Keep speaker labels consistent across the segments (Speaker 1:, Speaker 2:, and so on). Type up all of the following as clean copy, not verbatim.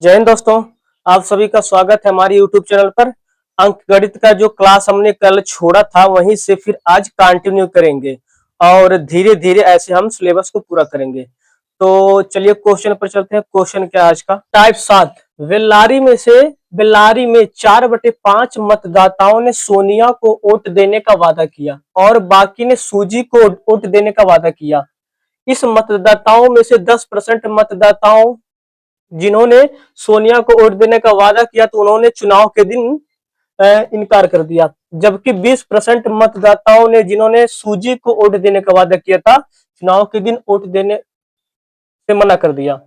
Speaker 1: जय हिंद दोस्तों, आप सभी का स्वागत है हमारे YouTube चैनल पर। अंक गणित का जो क्लास हमने कल छोड़ा था वहीं से फिर आज कंटिन्यू करेंगे और धीरे धीरे ऐसे हम सिलेबस को पूरा करेंगे। तो चलिए क्वेश्चन पर चलते हैं। क्वेश्चन क्या है आज का? टाइप 7, बेल्लारी में 4/5 मतदाताओं ने सोनिया को वोट देने का वादा किया और बाकी ने सूजी को वोट देने का वादा किया। इस मतदाताओं में से 10% मतदाताओं जिन्होंने सोनिया को वोट देने का वादा किया तो उन्होंने चुनाव के दिन इनकार कर दिया, जबकि 20% मतदाताओं ने जिन्होंने सूजी को वोट देने का वादा किया था चुनाव के दिन वोट देने से मना कर दिया।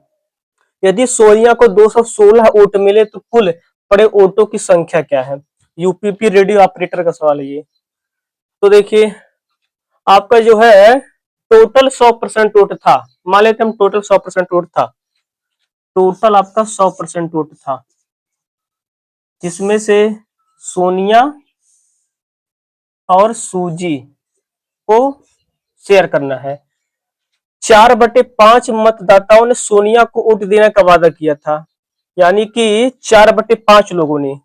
Speaker 1: यदि सोनिया को 216 वोट मिले तो कुल पड़े वोटों की संख्या क्या है? यूपीपी रेडियो ऑपरेटर का सवाल है ये। तो देखिए आपका जो है टोटल 100% वोट था, मान लेते हम टोटल 100% वोट था, टोटल आपका 100% वोट था, जिसमें से सोनिया और सूजी को शेयर करना है। 4/5 मतदाताओं ने सोनिया को वोट देने का वादा किया था, यानी कि 4/5 लोगों ने।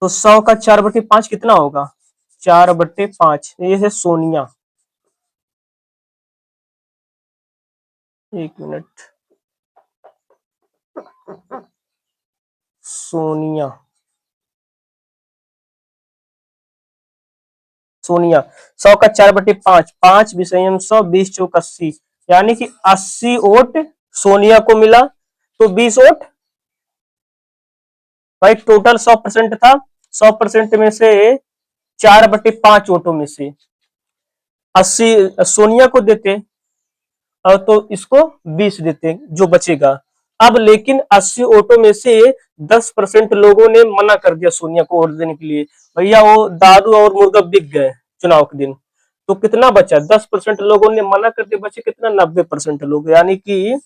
Speaker 1: तो 100 का 4/5 कितना होगा? 4/5। ये है सोनिया। एक मिनट, सोनिया 100 का 4/5, 5 विषयम 100, 20 चौक 80, यानी कि 80 वोट सोनिया को मिला। तो 20 वोट भाई, टोटल 100% था, 100% में से 4/5 वोटों में से 80 सोनिया को देते और तो इसको 20 देते जो बचेगा। अब लेकिन 80 वोटों में से 10% लोगों ने मना कर दिया सोनिया को वोट देने के लिए, भैया वो दारू और मुर्गा बिक गए चुनाव के दिन। तो कितना बचा? 10% लोगों ने मना कर दिया, बचे कितना? 90% लोग, यानी कि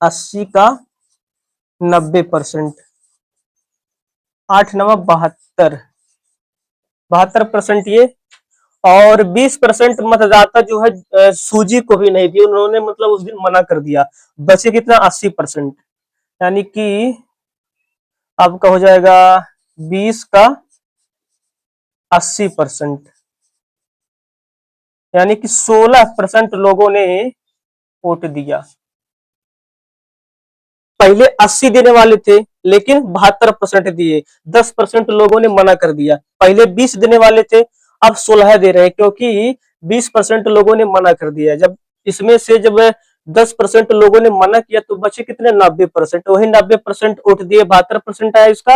Speaker 1: 80 का 90%, 8 9 72, 72% ये। और 20% मतदाता जो है सूजी को भी नहीं दिए, उन्होंने मतलब उस दिन मना कर दिया। बचे कितना? 80%, यानी कि आपका हो जाएगा 20 का 80%, यानी कि 16% लोगों ने वोट दिया। पहले 80 देने वाले थे लेकिन 72% दिए, 10% लोगों ने मना कर दिया। पहले 20 देने वाले थे, अब 16 दे रहे हैं क्योंकि 20% लोगों ने मना कर दिया। जब इसमें से जब 10% लोगों ने मना किया तो बचे कितने? 90%। वही 90% वोट दिए, 72% आया इसका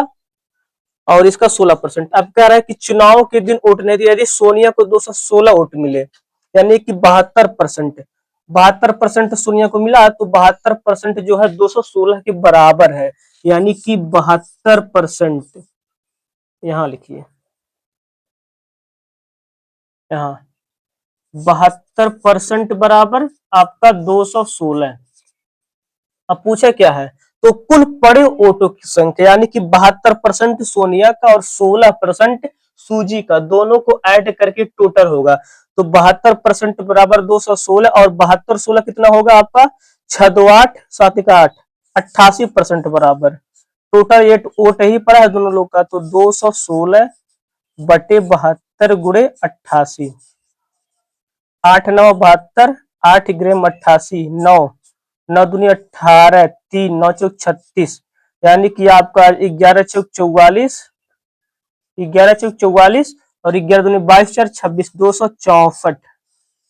Speaker 1: और इसका 16%। अब कह रहा है कि चुनाव के दिन वोट नहीं दिया। यदि सोनिया को 216 वोट मिले, यानी कि 72%, 72% सोनिया को मिला तो 72% जो है 216 के बराबर है, यानी कि 72%। यहां लिखिए, यहाँ 72% बराबर आपका 216। अब पूछा क्या है? तो कुल पड़े वोटों की संख्या, यानी कि 72% सोनिया का और 16% सूजी का, दोनों को ऐड करके टोटल होगा। तो 72% बराबर 216 और 72 16 कितना होगा आपका? 6 2 8 7 1 8, 88% बराबर। टोटल ये वोट ही पड़ा है दोनों लोग का, तो 216 बटे 72 गुणे 88, 8 9 72, 8 ग्रेम 88, 9 9 दूनी 18, 3 9 चौक 36, यानी कि आपका 11 चौक 44, 11 चौक 44 और 11 दूनी 22 4 26, 264।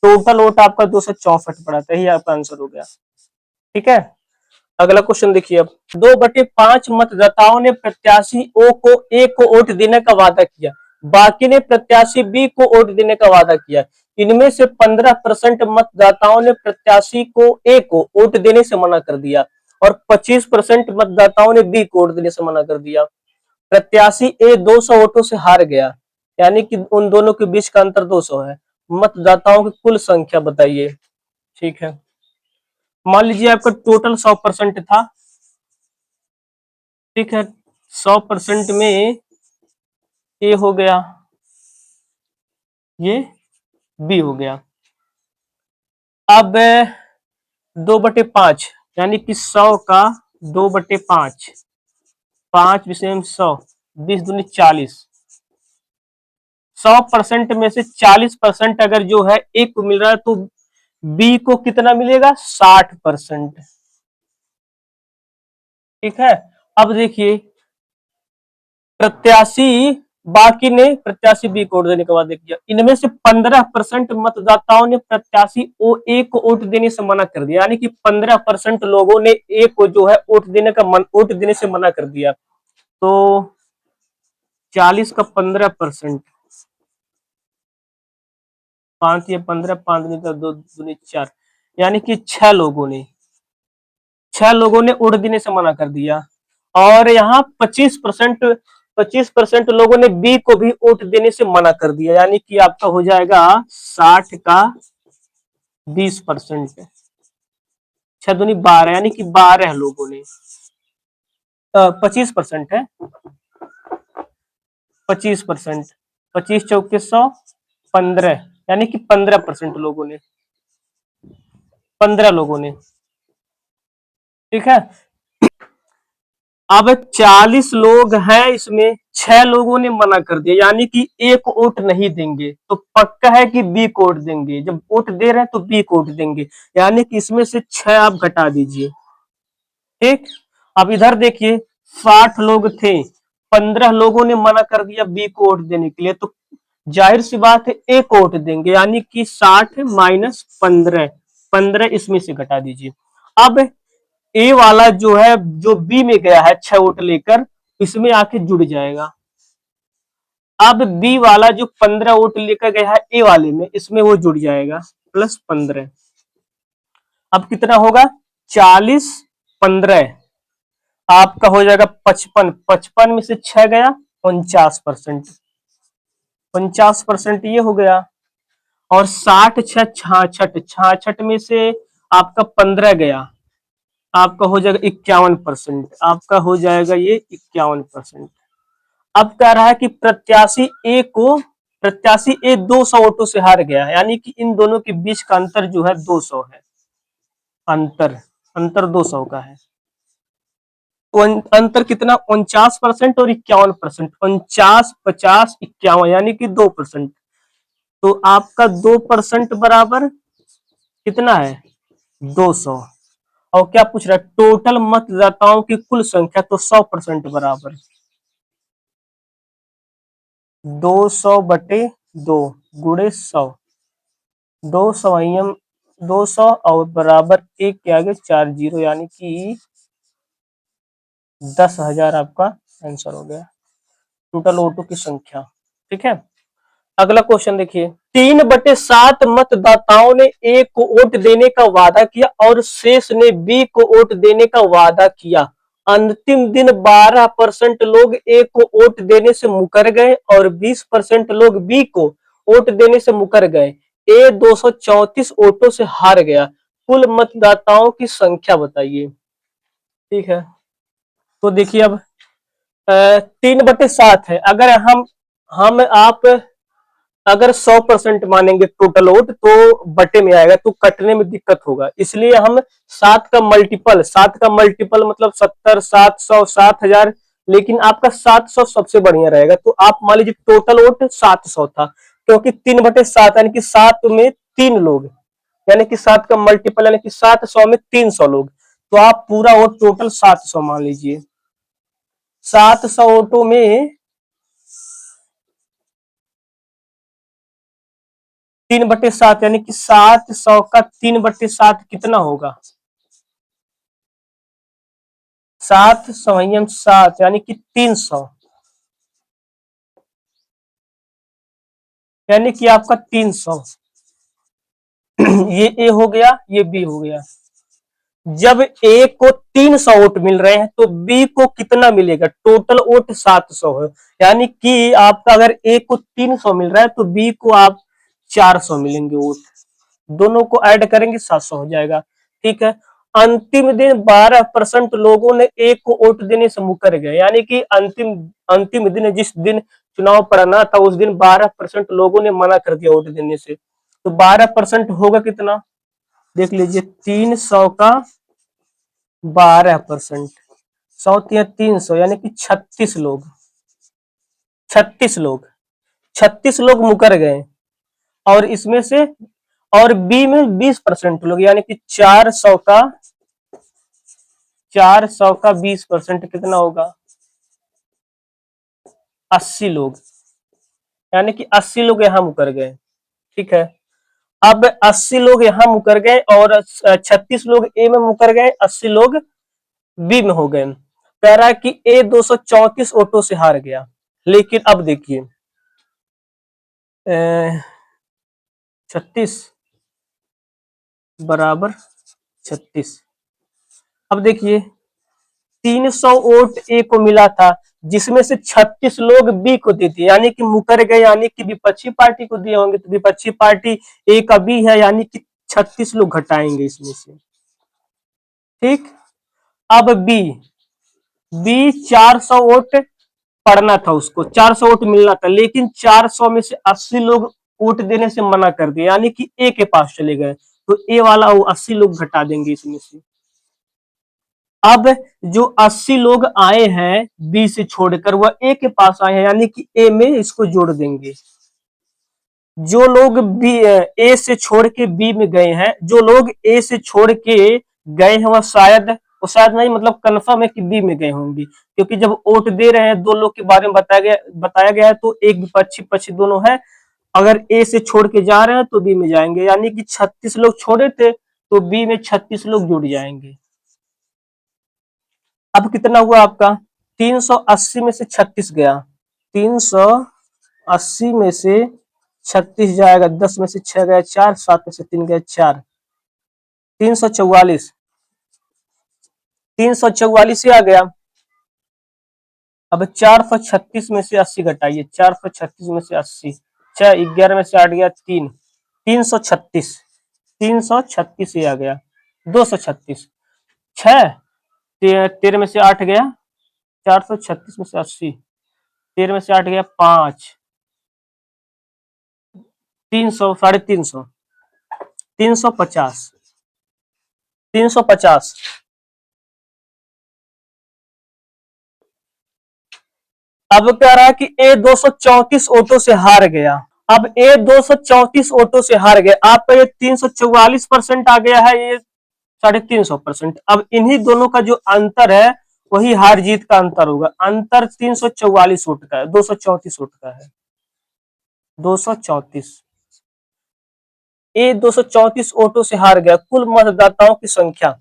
Speaker 1: टोटल वोट आपका 264 पड़ा था, यही आपका आंसर हो गया। ठीक है, अगला क्वेश्चन देखिए। अब 2/5 मतदाताओं ने प्रत्याशी ओ को ए को वोट देने का वादा किया, बाकी ने प्रत्याशी बी को वोट देने का वादा किया। इनमें से 15% मतदाताओं ने प्रत्याशी को ए को वोट देने से मना कर दिया और 25% मतदाताओं ने बी को वोट देने से मना कर दिया। प्रत्याशी ए 200 वोटों से हार गया, यानी कि उन दोनों के बीच का अंतर 200 है। मतदाताओं की कुल संख्या बताइए। ठीक है, मान लीजिए आपका टोटल 100% था। ठीक है, 100% में ए हो गया, ये बी हो गया। अब 2/5 यानी कि 100 का 2/5, 5 100, 20 दूनी 40। 100% में से 40% अगर जो है ए को मिल रहा है तो बी को कितना मिलेगा? 60%। ठीक है। अब देखिए प्रत्याशी, बाकी ने प्रत्याशी बी को वोट देने के बाद देख लिया, इनमें से 15% मतदाताओं ने प्रत्याशी ओ ए को वोट देने से मना कर दिया, यानी कि 15% लोगों ने ए को जो है वोट देने से मना कर दिया। तो 40 का 15%, 5 या 15, 5 नहीं तो 2 दूनी 4, यानी कि 6 लोगों ने वोट देने से मना कर दिया। और यहाँ 25% लोगों ने बी को भी वोट देने से मना कर दिया, यानी कि आपका हो जाएगा 60 का 20%, 6 दूनी 12, यानी कि 12 लोगों ने 25% है, 25%, 25 × 4 = 100, 15, यानी कि 15% लोगों ने, 15 लोगों ने। ठीक है। अब 40 लोग हैं, इसमें 6 लोगों ने मना कर दिया, यानी कि एक वोट नहीं देंगे, तो पक्का है कि बी को वोट देंगे। जब वोट दे रहे हैं तो बी को वोट देंगे, यानी कि इसमें से 6 आप घटा दीजिए। ठीक। अब इधर देखिए 60 लोग थे, 15 लोगों ने मना कर दिया बी को वोट देने के लिए, तो जाहिर सी बात है ए को वोट देंगे, यानी कि 60 माइनस 15, 15 इसमें से घटा दीजिए। अब ए वाला जो है, जो बी में गया है 6 वोट लेकर, इसमें आके जुड़ जाएगा। अब बी वाला जो 15 वोट लेकर गया है ए वाले में, इसमें वो जुड़ जाएगा प्लस 15। अब कितना होगा? 40, 15, आपका हो जाएगा 55। 55 में से 6 गया, 49%, 50% ये हो गया। और 60 6 66, 66 में से आपका 15 गया, आपका हो जाएगा 51%, आपका हो जाएगा ये 51%। अब कह रहा है कि प्रत्याशी ए 200 वोटों से हार गया, यानी कि इन दोनों के बीच का अंतर जो है 200 है। अंतर अंतर 200 का है। तो अंतर कितना? 49% और 51%, 49, 50, 51, यानी कि 2%। तो आपका 2% बराबर कितना है? 200। और क्या पूछ रहा है? टोटल मतदाताओं की कुल संख्या, तो 100% बराबर 200/2 गुणे 100, 200 200 और बराबर एक के आगे 4 जीरो, यानी कि 10,000 आपका आंसर हो गया, टोटल वोटों की संख्या। ठीक है। अगला क्वेश्चन देखिए, 3/7 मतदाताओं ने ए को वोट देने का वादा किया और शेष ने बी को वोट देने का वादा किया। अंतिम दिन 12% लोग ए को वोट देने से मुकर गए और 20% लोग बी को वोट देने से मुकर गए। ए 234 वोटों से हार गया। कुल मतदाताओं की संख्या बताइए। ठीक है। तो देखिए अब 3/7 है, अगर हम आप अगर 100% मानेंगे टोटल वोट, तो बटे में आएगा, तो कटने में दिक्कत होगा, इसलिए हम 7 का मल्टीपल मतलब 70, 700, 7,000, लेकिन आपका 700 सबसे बढ़िया रहेगा। तो आप मान लीजिए टोटल वोट 700 था, क्योंकि 3/7 यानी कि 7 में 3 लोग, यानी कि 7 का मल्टीपल यानी कि 700 में 300 लोग, तो आप पूरा वोट टोटल 700 मान लीजिए। 700 वोटों में 3/7 यानी कि 700 का 3/7 कितना होगा? 7 यानी कि 300, यानी कि आपका 300। ये ए हो गया, ये बी हो गया। जब ए को 300 वोट मिल रहे हैं, तो बी को कितना मिलेगा? टोटल वोट 700 है, यानी कि आपका अगर ए को 300 मिल रहा है, तो बी को आप 400 मिलेंगे वोट, दोनों को ऐड करेंगे 700 हो जाएगा। ठीक है। अंतिम दिन 12% लोगों ने ए को वोट देने से मुकर गए, यानी कि अंतिम अंतिम दिन, जिस दिन चुनाव पड़ना था, उस दिन 12% लोगों ने मना कर दिया वोट देने से। तो 12% होगा कितना? देख लीजिए, 300 का 12%। 100 यानी कि 36 लोग। 36 लोग मुकर गए। और इसमें से और बी में 20% लोग, यानी कि 400 का 20% कितना होगा? 80 लोग। यानी कि 80 लोग यहाँ मुकर गए। ठीक है, अब 80 लोग यहाँ मुकर गए और 36 लोग ए में मुकर गए, 80 लोग बी में हो गए। कह रहा है कि ए 234 वोटों से हार गया। लेकिन अब देखिए 36 बराबर 36। अब देखिए 300 वोट ए को मिला था, जिसमें से 36 लोग बी को दे दिए, यानी कि मुकर गए, यानी कि विपक्षी पार्टी को दिए होंगे। तो विपक्षी पार्टी ए का बी है, यानी कि 36 लोग घटाएंगे इसमें से। ठीक, अब बी बी 400 वोट पड़ना था, उसको 400 वोट मिलना था, लेकिन 400 में से 80 लोग वोट देने से मना कर दिया, यानी कि ए के पास चले गए। तो ए वाला वो 80 लोग घटा देंगे इसमें से। अब जो 80 लोग आए हैं बी से छोड़कर, वह ए के पास आए हैं, यानी कि ए में इसको जोड़ देंगे। जो लोग बी ए से छोड़ के बी में गए हैं, जो लोग ए से छोड़ के गए हैं वो शायद नहीं, मतलब कंफर्म है कि बी में गए होंगे, क्योंकि जब वोट दे रहे हैं दो लोग के बारे में बताया गया है, तो एक विपक्षी पक्ष दोनों है। अगर ए से छोड़ के जा रहे हैं तो बी में जाएंगे, यानी कि 36 लोग छोड़े थे तो बी में 36 लोग जुड़ जाएंगे। अब कितना हुआ आपका? 380 में से 36 गया, 380 में से 36 जाएगा, 10 में से 6 गया 4, 7 में से 3 गया 4, 344। 344 ही आ गया। अब 436 में से 80 घटाइए, 436 में से 80, 6, 11 में से 8 गया 3, 336। 336 ही आ गया। 236, 6, 13 में से 8 गया, 436 में से 80, 13 में से 8 गया 5, 300, 350, 350, 350। अब कह रहा है कि ए 234 वोटों से हार गया। अब ए 234 वोटों से हार गए, आपका ये 344% आ गया है, ये 350%। अब इन्हीं दोनों का जो अंतर है वही हार जीत का अंतर होगा। अंतर 344 वोट का है, 234 वोट का है, 234। ए 234 वोटों से हार गया। कुल मतदाताओं की संख्या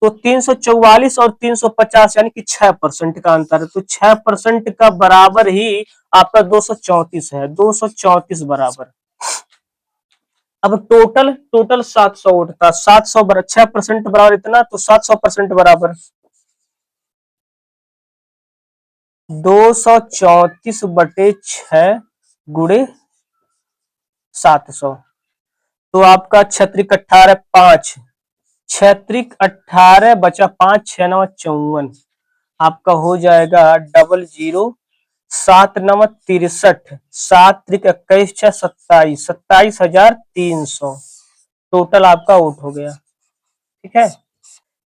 Speaker 1: तो 344 और 350, यानी कि 6% का अंतर है। तो 6% का बराबर ही आपका 234 है, 234 बराबर। अब टोटल 700 वोट था, 700 बराबर 6% बराबर इतना, तो 700% बराबर 234/6 गुणे 700। तो आपका 6×18 5, 6×18 बचा 5, 6×9 = 54। आपका हो जाएगा 00, 7×9 = 63, 7×3 = 21, 27, 27,300 टोटल आपका वोट हो गया। ठीक है,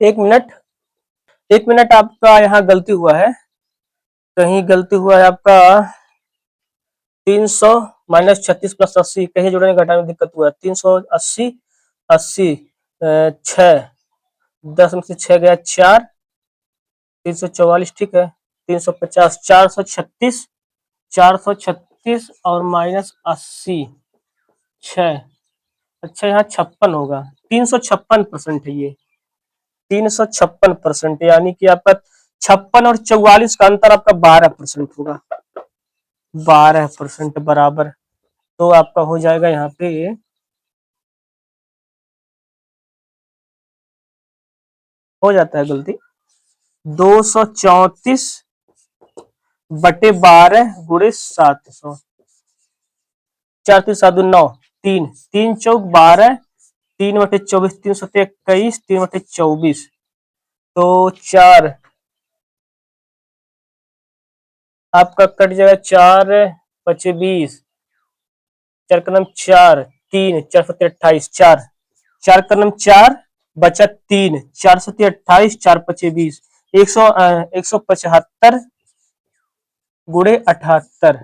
Speaker 1: 1 मिनट, 1 मिनट, आपका यहाँ गलती हुआ है, कहीं गलती हुआ है आपका। 300 माइनस 36 प्लस 80, कहीं जोड़ने घटाने में दिक्कत हुआ है। 380, 80, 6, 10 में से 6 गया 4, 344, ठीक है। 350, 436, 436 और माइनस 80, 6, अच्छा यहाँ 56 होगा, 356% है ये, 356%, यानी कि आपका 56 और 44 का अंतर आपका 12% होगा, 12% बराबर। तो आपका हो जाएगा यहाँ पे, हो जाता है गलती, 234/12 गुणे 700, 4×3 = 9, 3, 3×4 = 12, 3/24, 3×7 = 21, 3/24, तो 4 आपका कट जाएगा, 4×5 = 20, 4×4 = 3, 4×7 = 28, 4, 4×4 बचा 3, 4 सत्ते 28, 4 पचे 20, 175 गुणे 78,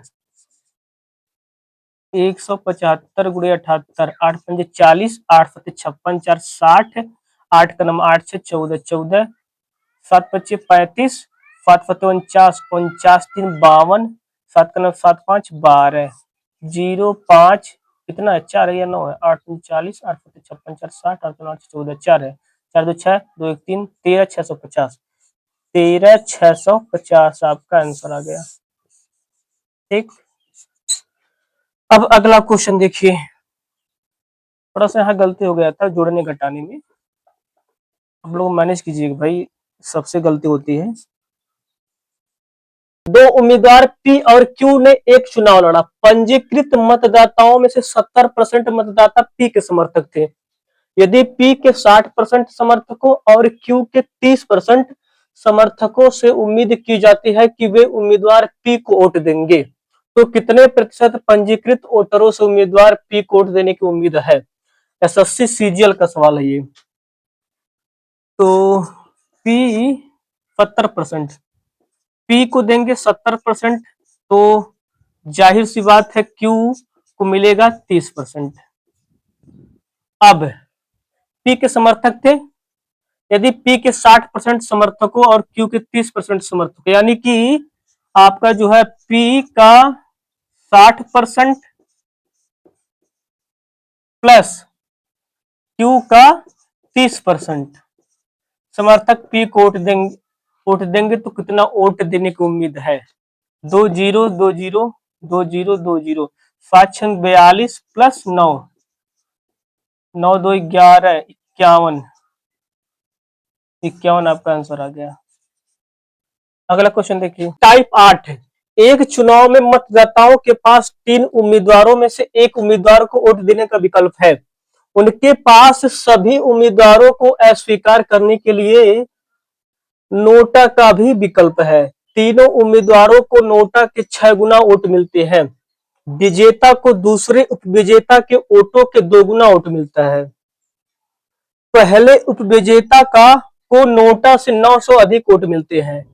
Speaker 1: 175 गुणे 78, 8 पंजे 40, 8 सत्ते 56, 4 60, 8 का नंबर 8 से 14, 14, 7 पच्चे 35, 7 सत्ते 49, 49 3 52, 7 का नंबर 7 5 12, 0 5 कितना है 4 है या 9 है, 8 40, 8 सत्ते 56, 4 60, 8 14 4 है, 4 2 6 2 1 3 13 650, 13 650 आपका आंसर आ गया। ठीक, अब अगला क्वेश्चन देखिए, थोड़ा सा यहाँ गलती हो गया था जोड़ने घटाने में, आप लोग मैनेज कीजिएगा भाई, सबसे गलती होती है। दो उम्मीदवार पी और क्यू ने एक चुनाव लड़ा, पंजीकृत मतदाताओं में से 70% मतदाता पी के समर्थक थे। यदि पी के 60% समर्थकों और क्यू के 30% समर्थकों से उम्मीद की जाती है कि वे उम्मीदवार पी को वोट देंगे, तो कितने प्रतिशत पंजीकृत वोटरों से उम्मीदवार पी को वोट देने की उम्मीद है? एसएससी सीजीएल का सवाल है ये। तो पी 70%, पी को देंगे 70%, तो जाहिर सी बात है क्यू को मिलेगा 30%। अब पी के समर्थक थे, यदि पी के 60% समर्थकों और क्यू के 30% समर्थकों, यानी कि आपका जो है पी का 60% प्लस क्यू का 30% समर्थक पी को वोट देंगे तो कितना वोट देने की उम्मीद है? 2 0 2 0 2 0 2 0, 7 6 42 प्लस 9, 9 2 11, 51, 51 आपका आंसर आ गया। अगला क्वेश्चन देखिए, टाइप 8, एक चुनाव में मतदाताओं के पास 3 उम्मीदवारों में से एक उम्मीदवार को वोट देने का विकल्प है, उनके पास सभी उम्मीदवारों को अस्वीकार करने के लिए नोटा का भी विकल्प है। तीनों उम्मीदवारों को नोटा के 6 गुना वोट मिलते हैं, विजेता को दूसरे उपविजेता के वोटों के 2 गुना वोट मिलता है। पहले उपविजेता का को नोटा से 900 अधिक वोट मिलते हैं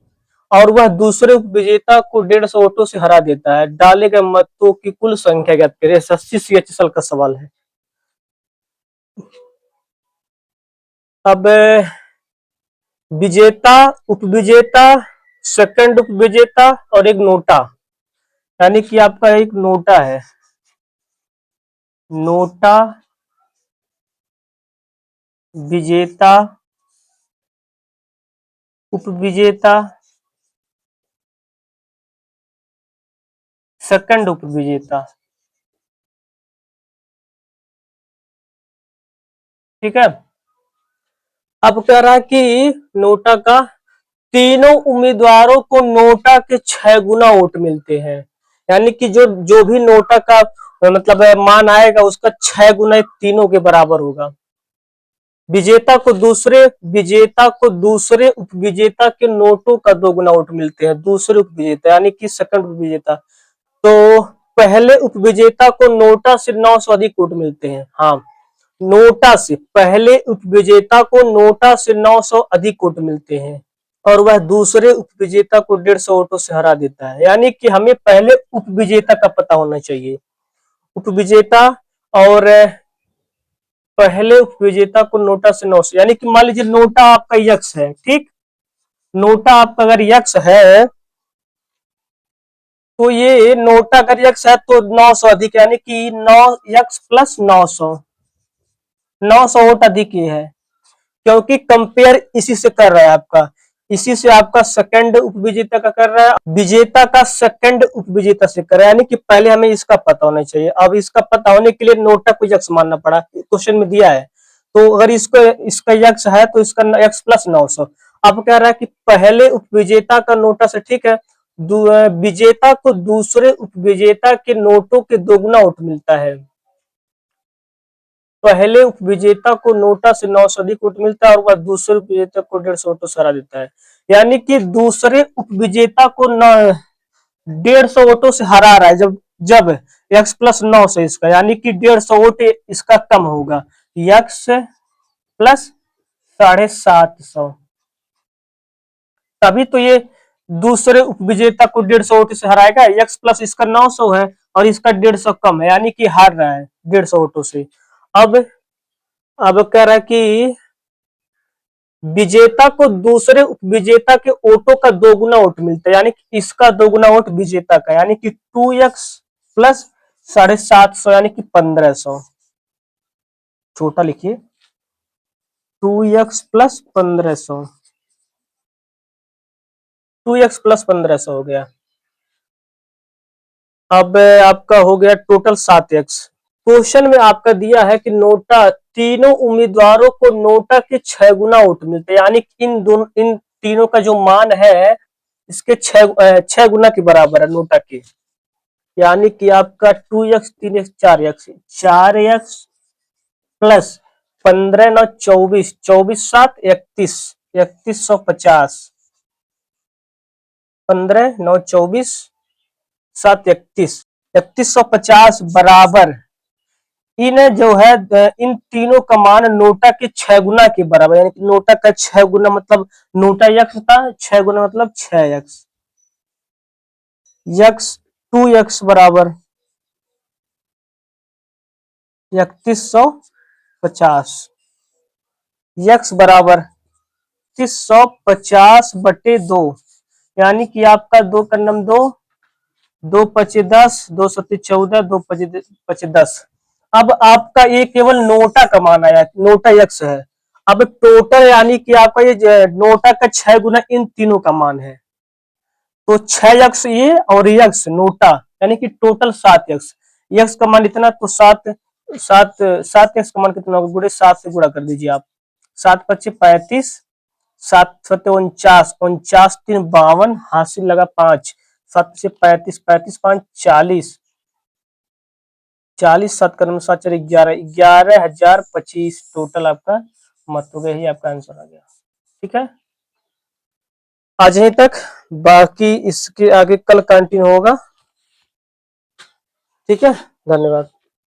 Speaker 1: और वह दूसरे उपविजेता को 150 वोटों से हरा देता है। डाले गए मतों की कुल संख्या ज्ञात करें। एसएससी सीएचएसएल का सवाल है। अब विजेता, उपविजेता, सेकंड उपविजेता और एक नोटा, यानी कि आपका एक नोटा है, नोटा, विजेता, उपविजेता, सेकंड उपविजेता। ठीक है, अब कह रहा है कि नोटा का तीनों उम्मीदवारों को नोटा के 6 गुना वोट मिलते हैं, यानी कि जो जो भी नोटा का मतलब मान आएगा उसका 6 गुना तीनों के बराबर होगा। विजेता को दूसरे उपविजेता के नोटों का 2 गुना वोट मिलते हैं, दूसरे उपविजेता यानी कि सेकंड उपविजेता। तो पहले उपविजेता को नोटा से 900 अधिक वोट मिलते हैं। हाँ, नोटा से, पहले उपविजेता को नोटा से 900 अधिक वोट मिलते हैं और वह दूसरे उपविजेता को 150 वोटों से हरा देता है, यानी कि हमें पहले उपविजेता का पता होना चाहिए। उपविजेता और पहले उपविजेता को नोटा से 900, यानी कि मान लीजिए नोटा आपका यक्स है, ठीक, नोटा आपका अगर यक्स है तो ये नोटा अगर यक्स है तो 900 अधिक, यानी कि 9 यक्स प्लस 900, 900 वोट अधिक ये है, क्योंकि कंपेयर इसी से कर रहा है आपका, इसी से आपका सेकंड उपविजेता का कर रहा है, विजेता का सेकंड उपविजेता से कर रहा है, यानी कि पहले हमें इसका पता होना चाहिए। अब इसका पता होने के लिए नोटा को यक्स मानना पड़ा, क्वेश्चन में दिया है, तो अगर इसको इसका यक्स है तो इसका यक्स प्लस 900। अब कह रहा है कि पहले उपविजेता का नोटा से, ठीक है, विजेता को दूसरे उपविजेता के नोटों के 2 गुना वोट मिलता है। पहले उपविजेता को नोटा से 900 अधिक वोट मिलता है और वह दूसरे उपविजेता को 150 वोटों से हरा देता है, यानी कि दूसरे उपविजेता को 150 वोटों से हरा रहा है जब जब x प्लस 9 इसका, यानी कि 150 वोट इसका कम होगा, x प्लस 750। तभी तो ये दूसरे उपविजेता को 150 वोट से हराएगा। एक्स प्लस इसका 900 है और इसका 150 कम है, यानी कि हार रहा है 150 वोटों से। अब अब कह रहा है कि विजेता को दूसरे उपविजेता के वोटों का 2 गुना वोट मिलता है, यानी कि इसका 2 गुना वोट विजेता का, यानी कि 2x प्लस 750 यानी कि 1500। छोटा लिखिए 2x प्लस 1500, 2x प्लस 1500 हो गया। अब आपका हो गया टोटल 7x। क्वेश्चन में आपका दिया है कि नोटा तीनों उम्मीदवारों को नोटा के 6 गुना वोट मिलते हैं, यानी इन तीनों का जो मान है इसके 6 गुना के बराबर है नोटा के, यानी कि आपका 2x 3x 4x, 4x plus 15 9 24, 24 7 31, 3150, 15 9 24 7 31, 3150 बराबर इन जो है इन तीनों का मान नोटा के 6 गुना के बराबर, यानी कि नोटा का 6 गुना मतलब नोटा यक्स था, 6 गुना मतलब 6x, यक्स 2x बराबर 3150, यक्स बराबर 3150 बटे 2, यानी कि आपका 2 का नम 2, 2 पचे 10, 2 सत्ते 14, 2 पचे 10। अब आपका ये केवल नोटा का मान आया, नोटा यक्स है। अब टोटल यानी कि आपका ये नोटा का 6 गुना इन तीनों का मान है, तो 6x ये और यक्स नोटा, यानी कि टोटल 7x। यक्स का मान इतना, तो 7x का मान कितना होगा, गुणे 7 से गुणा कर दीजिए आप। 7 पच्चे 35, 7 सत्ते 49, 49 3 52, हासिल लगा 5, 7 से 35, 35 5 40, 40 7 का 7 4 11, 11,025 टोटल आपका मत हो गया। ही आपका आंसर आ गया। ठीक है, आज यहीं तक, बाकी इसके आगे कल कंटिन्यू होगा। ठीक है, धन्यवाद।